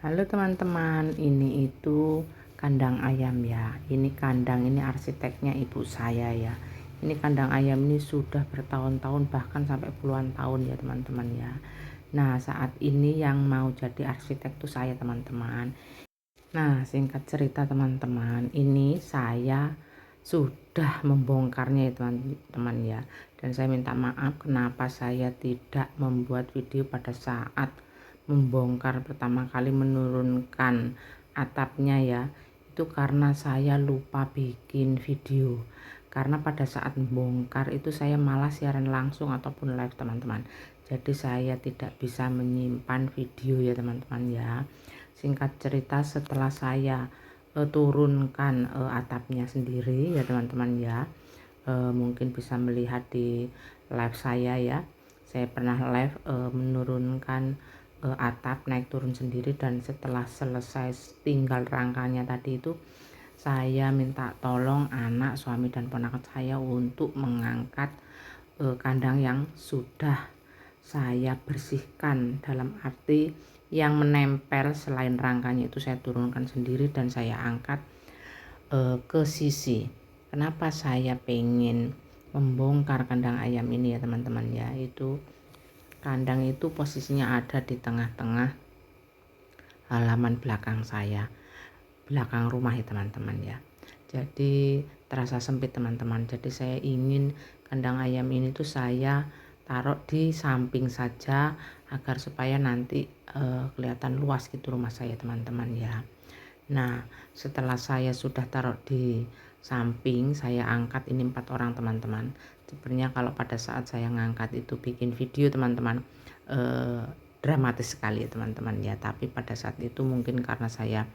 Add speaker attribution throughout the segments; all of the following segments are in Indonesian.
Speaker 1: Halo teman-teman, ini itu kandang ayam ya. Ini kandang, ini arsiteknya ibu saya ya. Ini kandang ayam ini sudah bertahun-tahun bahkan sampai puluhan tahun ya teman-teman ya. Nah, saat ini yang mau jadi arsitek tuh saya teman-teman. Nah, singkat cerita teman-teman, ini saya sudah membongkarnya ya teman-teman ya. Dan saya minta maaf kenapa saya tidak membuat video pada saat membongkar pertama kali menurunkan atapnya ya. Itu karena saya lupa bikin video. Karena pada saat membongkar itu saya malas siaran langsung ataupun live teman-teman. Jadi saya tidak bisa menyimpan video ya teman-teman ya. Singkat cerita setelah saya turunkan atapnya sendiri ya teman-teman ya, mungkin bisa melihat di live saya ya. Saya pernah live menurunkan atap naik turun sendiri, dan setelah selesai tinggal rangkanya tadi itu saya minta tolong anak, suami dan ponakan saya untuk mengangkat kandang yang sudah saya bersihkan, dalam arti yang menempel selain rangkanya itu saya turunkan sendiri dan saya angkat ke sisi. Kenapa saya pengen membongkar kandang ayam ini ya teman-teman ya, itu kandang itu posisinya ada di tengah-tengah halaman belakang saya, belakang rumah ya teman-teman ya. Jadi terasa sempit teman-teman. Jadi saya ingin kandang ayam ini tuh saya taruh di samping saja agar supaya nanti kelihatan luas gitu rumah saya teman-teman ya. Nah, setelah saya sudah taruh di samping, saya angkat ini 4 orang teman-teman. Sebenarnya kalau pada saat saya ngangkat itu bikin video teman-teman, eh, dramatis sekali ya teman-teman ya. Tapi pada saat itu mungkin karena saya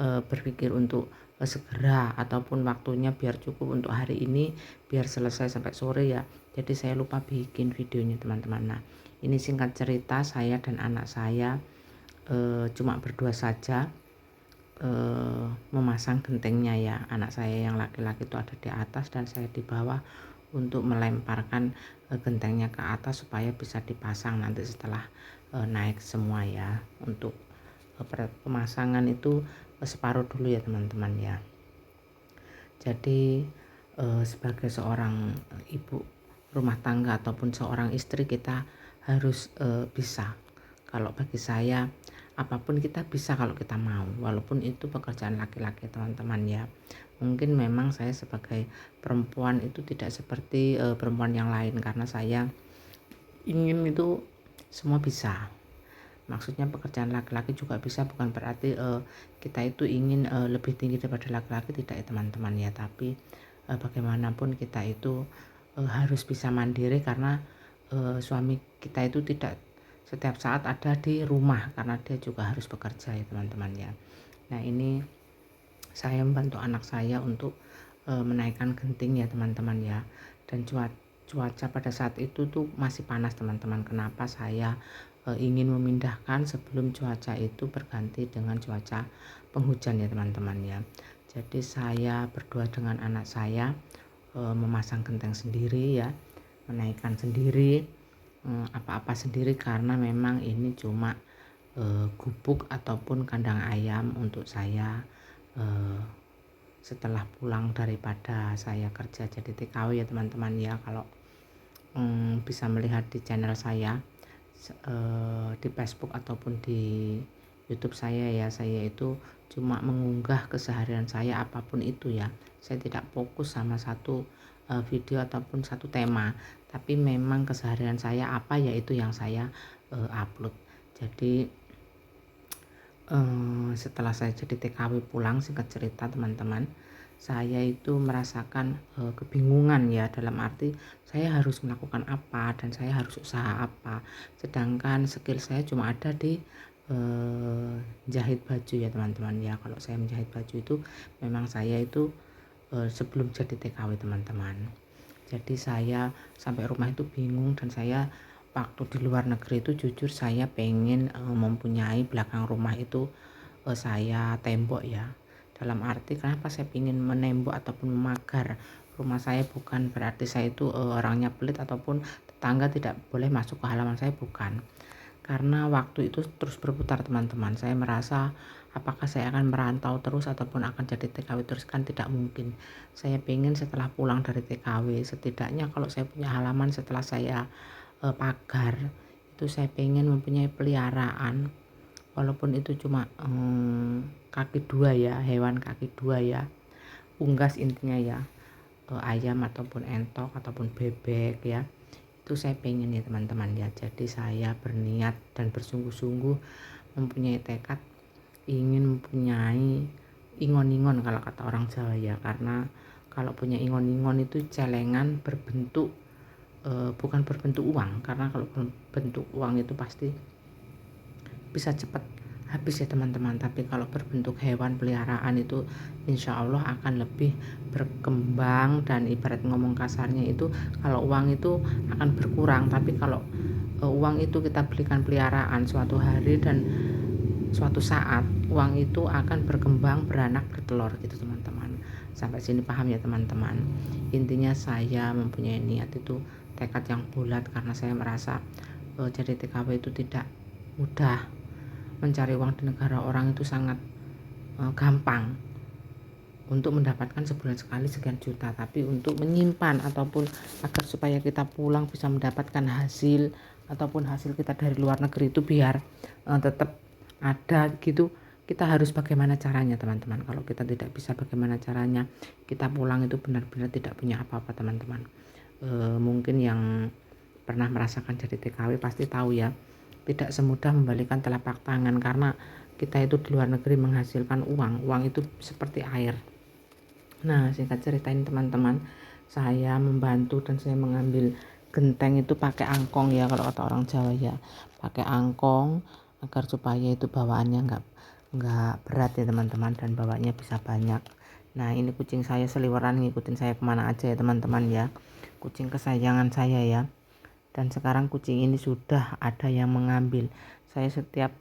Speaker 1: berpikir untuk segera ataupun waktunya biar cukup untuk hari ini, biar selesai sampai sore ya. Jadi saya lupa bikin videonya teman-teman. Nah, ini singkat cerita saya dan anak saya cuma berdua saja memasang gentengnya ya. Anak saya yang laki-laki itu ada di atas dan saya di bawah untuk melemparkan gentengnya ke atas supaya bisa dipasang nanti setelah naik semua ya. Untuk pemasangan itu separuh dulu ya teman-teman ya. Jadi sebagai seorang ibu rumah tangga ataupun seorang istri, kita harus bisa. Kalau bagi saya apapun kita bisa kalau kita mau, walaupun itu pekerjaan laki-laki teman-teman ya. Mungkin memang saya sebagai perempuan itu tidak seperti perempuan yang lain, karena saya ingin itu semua bisa. Maksudnya pekerjaan laki-laki juga bisa, bukan berarti kita itu ingin lebih tinggi daripada laki-laki, tidak ya teman-teman ya. Tapi bagaimanapun kita itu harus bisa mandiri, karena suami kita itu tidak setiap saat ada di rumah, karena dia juga harus bekerja ya teman-teman ya. Nah, ini saya membantu anak saya untuk menaikkan genting ya teman-teman ya. Dan cuaca pada saat itu tuh masih panas teman-teman. Kenapa saya ingin memindahkan sebelum cuaca itu berganti dengan cuaca penghujan ya teman-teman ya. Jadi saya berdua dengan anak saya memasang genteng sendiri ya, menaikkan sendiri, apa-apa sendiri, karena memang ini cuma gubuk ataupun kandang ayam untuk saya setelah pulang daripada saya kerja jadi TKW ya teman-teman ya. Kalau bisa melihat di channel saya di Facebook ataupun di YouTube saya ya, saya itu cuma mengunggah keseharian saya apapun itu ya. Saya tidak fokus sama satu video ataupun satu tema, tapi memang keseharian saya apa ya itu yang saya upload. Jadi setelah saya jadi TKW pulang, singkat cerita teman-teman, saya itu merasakan kebingungan ya, dalam arti saya harus melakukan apa dan saya harus usaha apa, sedangkan skill saya cuma ada di jahit baju ya teman-teman ya. Kalau saya menjahit baju itu memang saya itu sebelum jadi TKW teman-teman. Jadi saya sampai rumah itu bingung, dan saya waktu di luar negeri itu jujur saya pengen mempunyai belakang rumah itu saya tembok ya. Dalam arti kenapa saya pengen menembok ataupun memagar rumah saya, bukan berarti saya itu orangnya pelit ataupun tetangga tidak boleh masuk ke halaman saya, bukan. karena waktu itu terus berputar teman-teman. Saya merasa apakah saya akan merantau terus ataupun akan jadi TKW terus, kan tidak mungkin. Saya pengen setelah pulang dari TKW setidaknya kalau saya punya halaman setelah saya pagar itu saya pengen mempunyai peliharaan, walaupun itu cuma kaki dua ya, hewan kaki dua ya, unggas intinya ya, ayam ataupun entok ataupun bebek ya, itu saya pengen ya teman-teman ya. Jadi saya berniat dan bersungguh-sungguh mempunyai tekad ingin mempunyai ingon-ingon kalau kata orang Jawa ya, karena kalau punya ingon-ingon itu celengan berbentuk bukan berbentuk uang, karena kalau berbentuk uang itu pasti bisa cepat habis ya teman-teman. Tapi kalau berbentuk hewan peliharaan itu insya Allah akan lebih berkembang, dan ibarat ngomong kasarnya itu kalau uang itu akan berkurang, tapi kalau uang itu kita belikan peliharaan suatu hari dan suatu saat uang itu akan berkembang, beranak, bertelur gitu teman-teman. Sampai sini paham ya teman-teman. Intinya saya mempunyai niat itu tekad yang bulat, karena saya merasa jadi TKW itu tidak mudah. Mencari uang di negara orang itu sangat gampang. Untuk mendapatkan sebulan sekali sekian juta, tapi untuk menyimpan ataupun agar supaya kita pulang bisa mendapatkan hasil ataupun hasil kita dari luar negeri itu biar tetap ada gitu, kita harus bagaimana caranya teman-teman. Kalau kita tidak bisa bagaimana caranya, kita pulang itu benar-benar tidak punya apa-apa teman-teman. Mungkin yang pernah merasakan jadi TKW pasti tahu ya, tidak semudah membalikan telapak tangan, karena kita itu di luar negeri menghasilkan uang itu seperti air. Nah singkat cerita ini teman-teman, saya membantu dan saya mengambil genteng itu pakai angkong ya, kalau kata orang Jawa ya, pakai angkong agar supaya itu bawaannya nggak berat ya teman-teman, dan bawanya bisa banyak. Nah ini kucing saya seliweran ngikutin saya kemana aja ya teman-teman ya, kucing kesayangan saya ya. Dan sekarang kucing ini sudah ada yang mengambil. Saya setiap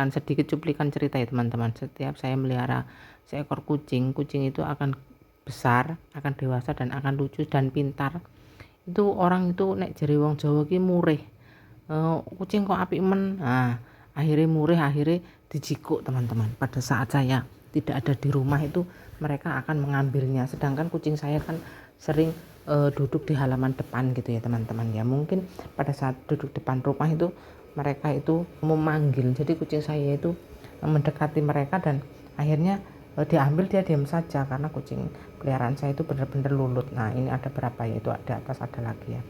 Speaker 1: sedikit cuplikan cerita ya teman-teman, setiap saya melihara seekor kucing itu akan besar, akan dewasa, dan akan lucu dan pintar. Itu orang itu nek jari wong Jawa ki murih, kucing kok apik men. Nah akhirnya murih, akhirnya dijikuk teman-teman. Pada saat saya tidak ada di rumah itu mereka akan mengambilnya, sedangkan kucing saya kan sering duduk di halaman depan gitu ya teman-teman ya. Mungkin pada saat duduk depan rumah itu mereka itu memanggil, jadi kucing saya itu mendekati mereka dan akhirnya diambil, dia diam saja karena kucing peliharaan saya itu benar-benar lulut. Nah ini ada berapa ya, itu ada atas ada lagi ya.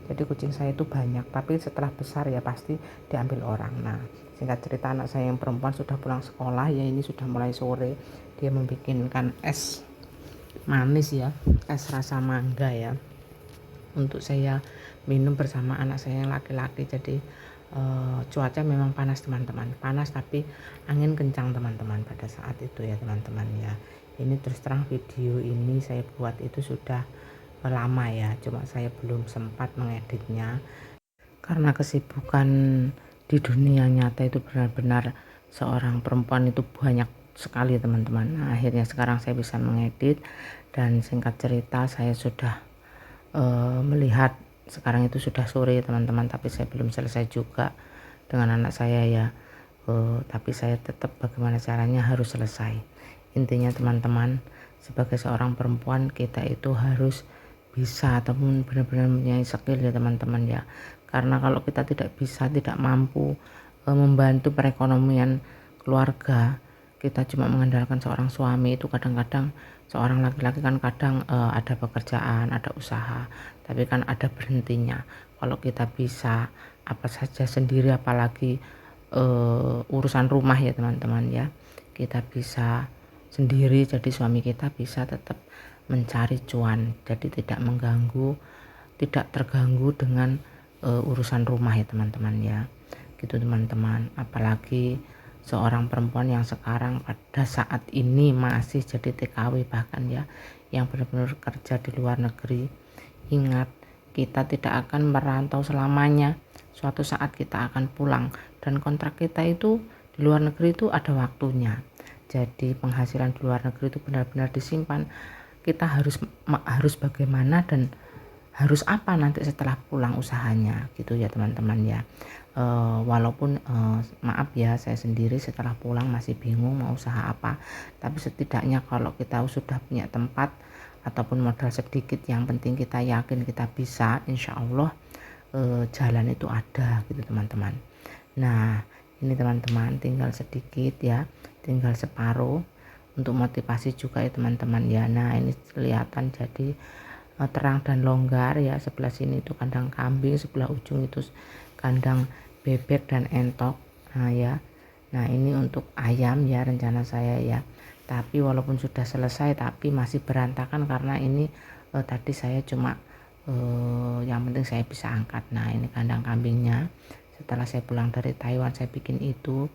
Speaker 1: Jadi kucing saya itu banyak, tapi setelah besar ya pasti diambil orang. Nah singkat cerita anak saya yang perempuan sudah pulang sekolah ya, ini sudah mulai sore, dia membikinkan es manis ya, es rasa mangga ya, untuk saya minum bersama anak saya yang laki-laki. Jadi cuaca memang panas teman-teman, panas tapi angin kencang teman-teman pada saat itu ya teman-teman ya. Ini terus terang video ini saya buat itu sudah lama ya, cuma saya belum sempat mengeditnya karena kesibukan di dunia nyata itu benar-benar seorang perempuan itu banyak sekali teman-teman. Nah, akhirnya sekarang saya bisa mengedit, dan singkat cerita saya sudah melihat sekarang itu sudah sore teman-teman, tapi saya belum selesai juga dengan anak saya ya. Tapi saya tetap bagaimana caranya harus selesai. Intinya teman-teman, sebagai seorang perempuan kita itu harus bisa ataupun benar-benar mempunyai skill ya teman-teman ya. Karena kalau kita tidak bisa, tidak mampu membantu perekonomian keluarga, kita cuma mengandalkan seorang suami, itu kadang-kadang seorang laki-laki kan kadang ada pekerjaan, ada usaha, tapi kan ada berhentinya. Kalau kita bisa apa saja sendiri, apalagi urusan rumah ya teman-teman ya, kita bisa sendiri, jadi suami kita bisa tetap mencari cuan, jadi tidak mengganggu, tidak terganggu dengan urusan rumah ya teman-teman ya, gitu teman-teman. Apalagi seorang perempuan yang sekarang pada saat ini masih jadi TKW bahkan ya, yang benar-benar kerja di luar negeri. Ingat, kita tidak akan merantau selamanya, suatu saat kita akan pulang, dan kontrak kita itu di luar negeri itu ada waktunya. Jadi penghasilan di luar negeri itu benar-benar disimpan. Kita harus bagaimana dan harus apa nanti setelah pulang usahanya gitu ya teman-teman ya. Walaupun maaf ya, saya sendiri setelah pulang masih bingung mau usaha apa, tapi setidaknya kalau kita sudah punya tempat ataupun modal sedikit, yang penting kita yakin kita bisa, insya Allah jalan itu ada gitu teman-teman. Nah ini teman-teman tinggal sedikit ya, tinggal separuh untuk motivasi juga ya teman-teman ya. Nah ini kelihatan jadi terang dan longgar ya. Sebelah sini itu kandang kambing, sebelah ujung itu kandang bebek dan entok. Nah ya, nah ini untuk ayam ya rencana saya ya. Tapi walaupun sudah selesai tapi masih berantakan karena ini tadi saya cuma yang penting saya bisa angkat. Nah ini kandang kambingnya, setelah saya pulang dari Taiwan saya bikin itu.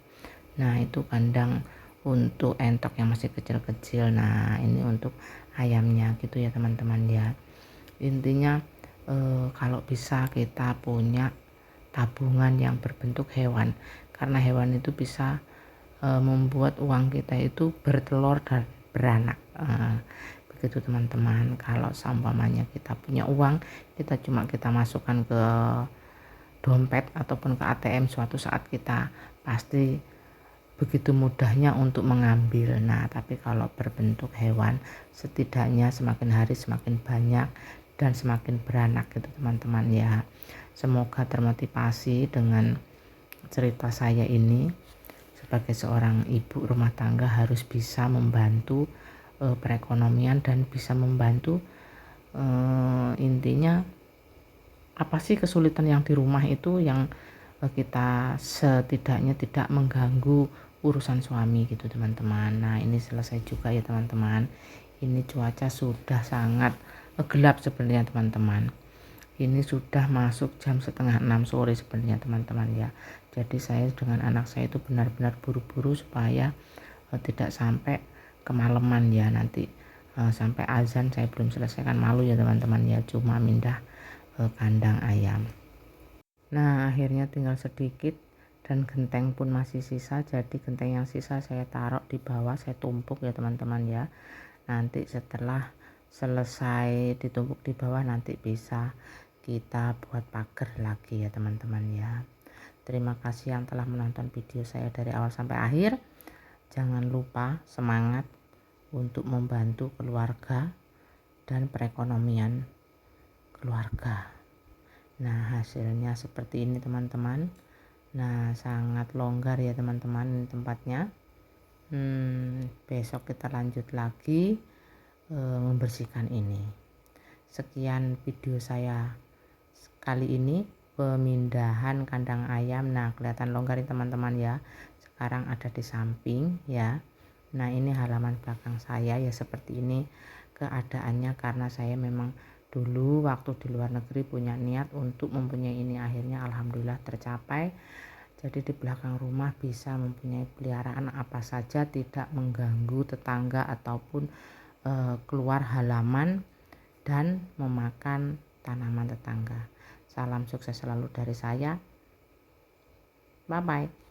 Speaker 1: Nah itu kandang untuk entok yang masih kecil-kecil. Nah ini untuk ayamnya gitu ya teman-teman ya. Intinya kalau bisa kita punya tabungan yang berbentuk hewan, karena hewan itu bisa membuat uang kita itu bertelur dan beranak. Begitu teman-teman. Kalau seumpamanya kita punya uang, kita masukkan ke dompet ataupun ke ATM, suatu saat kita pasti begitu mudahnya untuk mengambil. Nah tapi kalau berbentuk hewan, setidaknya semakin hari semakin banyak dan semakin beranak gitu teman-teman ya. Semoga termotivasi dengan cerita saya ini. Sebagai seorang ibu rumah tangga harus bisa membantu perekonomian dan bisa membantu intinya apa sih kesulitan yang di rumah itu yang kita setidaknya tidak mengganggu urusan suami gitu teman-teman. Nah ini selesai juga ya teman-teman. Ini cuaca sudah sangat gelap sebenarnya teman-teman. Ini sudah masuk jam setengah 6 sore sebenarnya teman-teman ya. Jadi saya dengan anak saya itu benar-benar buru-buru supaya tidak sampai kemalaman ya, nanti sampai azan saya belum selesaikan, malu ya teman-teman ya, cuma mindah kandang ayam. Nah akhirnya tinggal sedikit dan genteng pun masih sisa, jadi genteng yang sisa saya taruh di bawah, saya tumpuk ya teman-teman ya. Nanti setelah selesai ditumpuk di bawah nanti bisa kita buat pagar lagi ya teman-teman ya. Terima kasih yang telah menonton video saya dari awal sampai akhir. Jangan lupa semangat untuk membantu keluarga dan perekonomian keluarga. Nah hasilnya seperti ini teman-teman. Nah sangat longgar ya teman-teman ini tempatnya. Besok kita lanjut lagi membersihkan ini. Sekian video saya kali ini, pemindahan kandang ayam. Nah kelihatan longgar ya teman-teman ya, sekarang ada di samping ya. Nah ini halaman belakang saya ya, seperti ini keadaannya karena saya memang dulu waktu di luar negeri punya niat untuk mempunyai ini, akhirnya alhamdulillah tercapai. Jadi di belakang rumah bisa mempunyai peliharaan apa saja, tidak mengganggu tetangga ataupun keluar halaman dan memakan tanaman tetangga. Salam sukses selalu dari saya. Bye bye.